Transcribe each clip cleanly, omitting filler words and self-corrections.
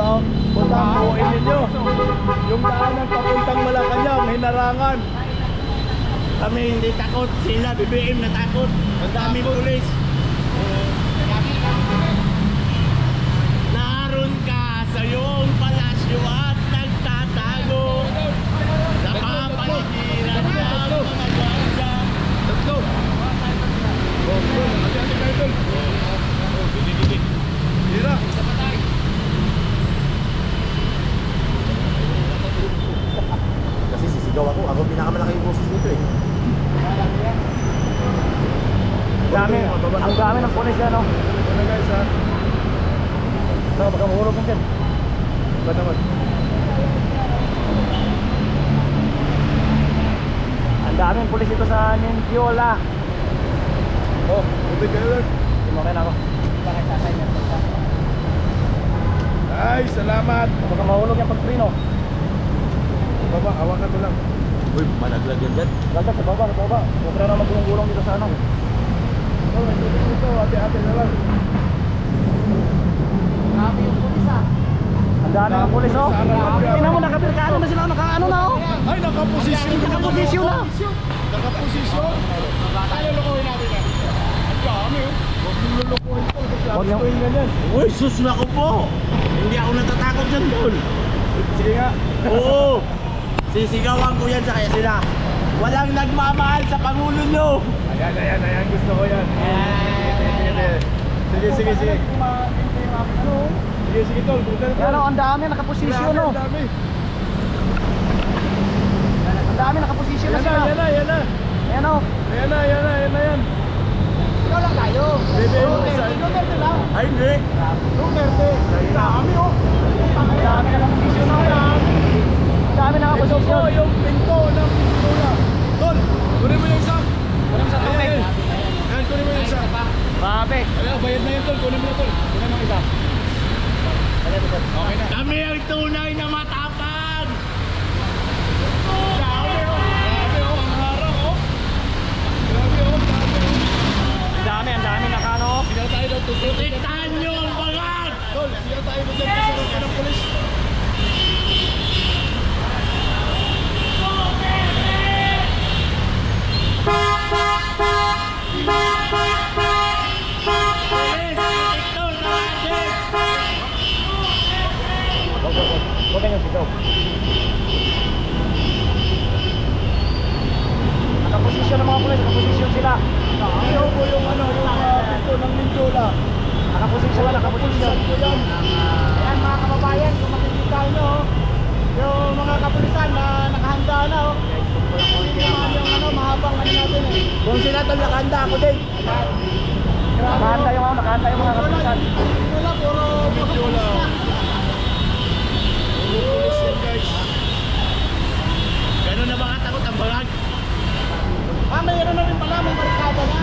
no? Puntahan ninyo. Yung daanan papuntang Malacanang, hinarangan. Kami hindi takot, sila BBM na takot. Ang daming pulis. Naroon ka sa iyong palasyo at nagtatago. Napapaligiran ng mga gwanza. Let's go! Hati-hati kayo tol. Gigi. Tira. Kasi sisigaw ako. Ako pinakamalaki yung boses nito eh. Ang dami ng pulis yan, no? Ito na guys ha. Baka mahulog din dyan. Ba naman? Ang daming pulis dito sa Nintiola. Oh, tubig kayo lang. Tumakin ako. Ay, salamat. Baka mahulog yung pagprino. Baba, hawakan mo lang. Uy, malaglag yan dyan. Lagdag sa baba, sa baba. Huwag na naman gulong-gulong dito sa ano. Oh, may tubig dito. Hati-hati na lang. Grabe yung pulis, ah. Ang dami ng pulis, oh. Tingnan mo, nakapirkado na sila. Naka-ano na, oh. Ay, nakaposisyon. Nakaposisyon na. Nakaposisyon. Kaya lulukuhin natin yan. Ang dami, oh. Huwag mong lulukuhin to. Huwag niyo. Lulukuhin yan yan. Uy, sus na ko po. Hindi ako natatakot dyan doon. Sige nga. Oo. Sisigawan ko yan sa kaya sila. Walang nagmamahal sa Pangulo nyo. Ayan. Gusto ko yan. Sige. Sige, tol. Pero ang dami, nakaposisyon, oh. Ang dami. Ang dami, nakaposisyon na sila. Yan na. Ayan, oh. Ayan na. Ikaw lang tayo. Duterte lang. Ay, hindi. Duterte. Dami, oh. Ang dami nakaposisyon na. Ang dami Ito po nakaposisyon. yung pinto ng pintura. Tol, kunin mo yung isa. Walang sa tubig. Ayan, kunin mo yung isa. Grabe. Ayan, bayad na yun, tol. Kunin mo na, tol. Kunin mo isa. Okay na. Kami ang tunay na matapang. Grabe, oh. Ang harang, oh. Grabe, oh. Ang dami nakano. Sigaw tayo daw. Protektahan nyo ang bangag. Tol, sigaw tayo doon dyan. Kasarap ka ng polis. Police, protector sa atin. Huwag kayong sigaw. Nakaposisyon ng mga pulis. Nakaposisyon sila. Ayaw po yung pinto ng Mindula. Nakaposisyon. Saan po yan? Ayan mga kababayan, kung makikita nyo, yung mga kapulisan na nakahanda na, oh. Hindi naman yung mahabang natin eh. Kung sila tol, nakahanda ako din. Nakahanda yung mga kapulisan. Mindula, puro Mindula. Puro polis yan, guys. Ganun na ba katakot ang bangag? Mayroon na rin pala, may barikada na.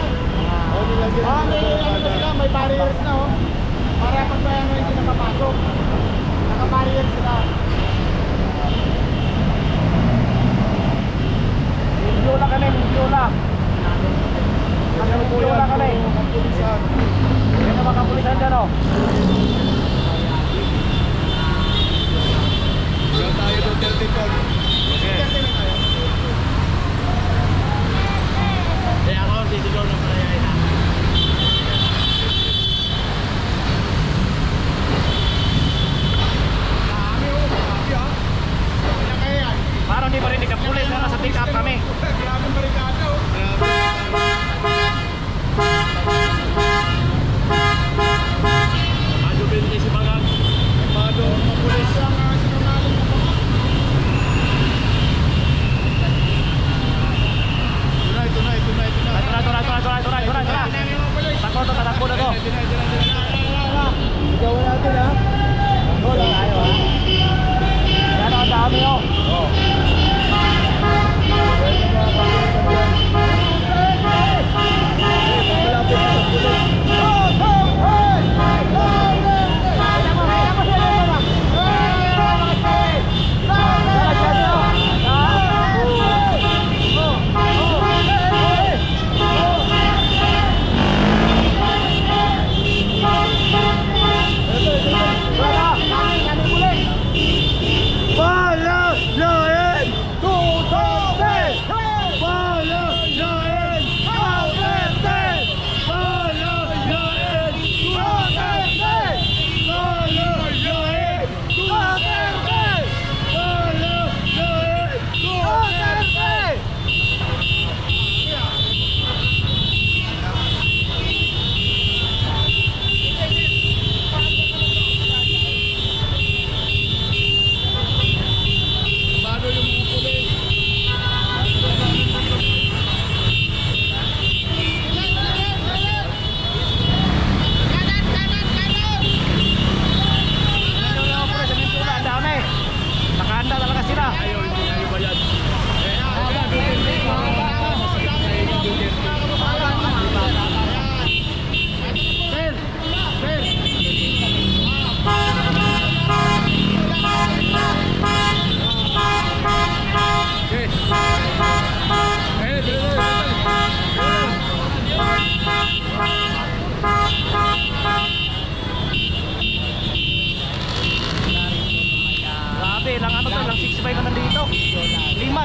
Oh, nilagyan ng Sila, may barriers na, oh. Para pag may hindi na papasok. Naka-barriers sila. Mindula kami, Mindula. Mindula kami. Kapulisan. Yan ang mga kapulisan dyan, oh.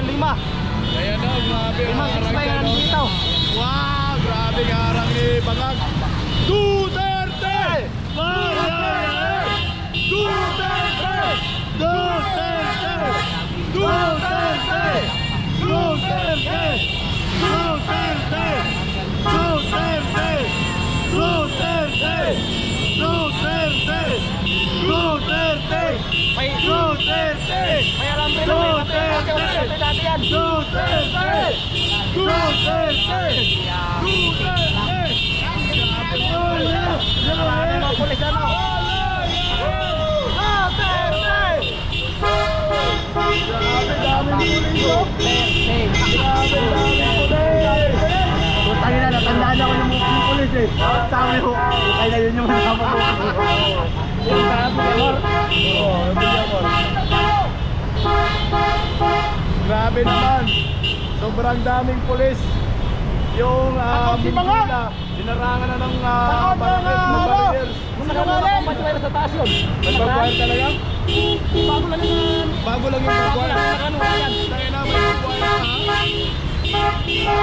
lima. Ayan na, grabe ang Limang harang 6 pa niya, yan no? dito. Wow, grabe ang harang ni Bangag. Duterte! Marayay! Duterte! Duterte! Duterte! Duterte! Duterte! Duterte! Duterte! Duterte! Duterte! May Duterte! may alam rin naman. Duterte dati yan. Duterte! Duterte! Duterte! Marami mga pulis ano. Putang ina, natandaan ako ng mga pulis eh. Sabi ko, kaya yun yung masama ko. Yung sabi amor. Oo, amor. Grabe naman. Sobrang daming pulis. Yung Mindula, dinarangan na ng barriers. Nagbabayad sa taas yun. Nagbabayad talaga? Bago lang yun. Bago lang yung bagwire. Ano yan? Tayo na, may bagwire na.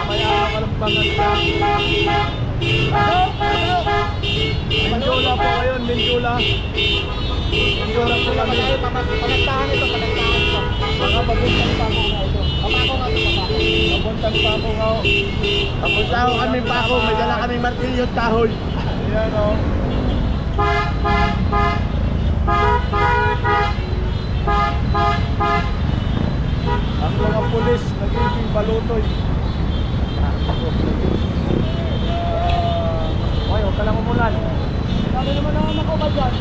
May akalampangan ka. Mindula po ngayon, Mindula. Mindula po kami. Panagtahan ito, panagtahan ito. Mga paguntang pa ako nga ito. Pamako nga ito, pamako. Paguntang pa ako nga. Papunta ako kami pa ako, may dala kami martilyo at kahoy. Ayan o. Ang mga pulis nagiging balutoy. Hoy, huwag ka lang umulan. Sabi naman naman ako ba dyan?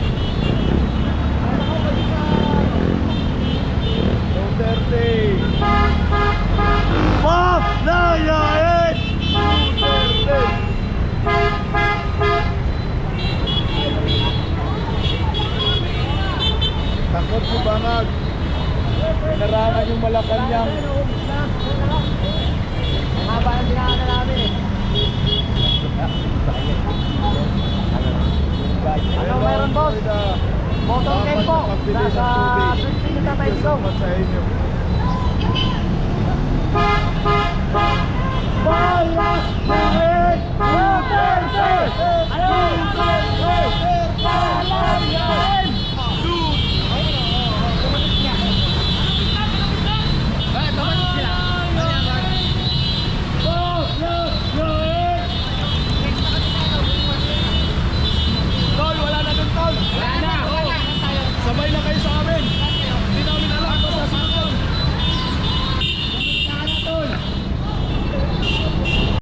Duterte! Panayain! Duterte! Takot si Bangag. Pinarangan yung Malacanang. Haba ang dinaanan namin eh. Ano meron, boss? Motor tempo. Nasa 20 minutes tayo dito. Sa inyo. Panayain!